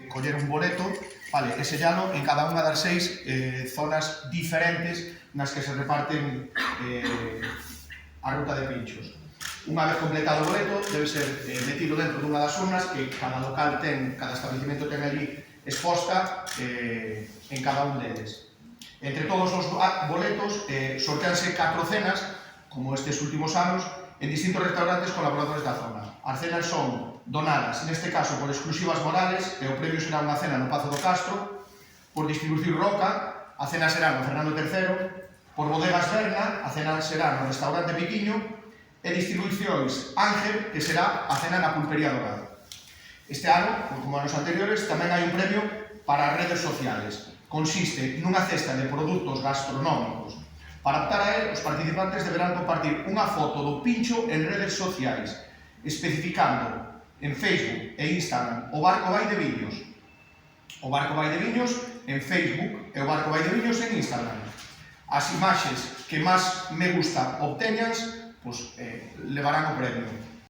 coller un boleto, vale, e sellalo en cada unha das 6 zonas diferentes nas que se reparten a ruta de pinchos. Unha vez completado o boleto, debe ser metido dentro dunha das urnas que cada local ten, cada establecimento ten allí exposta en cada un deles. Entre todos os boletos sorteanse 4 cenas, como estes últimos anos, en distintos restaurantes colaboradores da zona. As cenas son donadas, neste caso, por exclusivas morales, e o premio será unha cena no Pazo do Castro, por Distribución Roca, a cena será no Fernando III, por Bodegas Berna, a cena será no Restaurante Piquiño, e Distribucións Ángel, que será a cena na Pulpería Dorada. Este ano, como anos anteriores, tamén hai un premio para as redes sociales. Consiste nunha cesta de produtos gastronómicos. Para optar a él, os participantes deberán compartir unha foto do pincho en redes sociais, especificando en Facebook e Instagram o Barco Vai de Viños. O Barco Vai de Viños en Facebook e o Barco Vai de Viños en Instagram. As imaxes que máis me gusta obteñas, levarán o premio.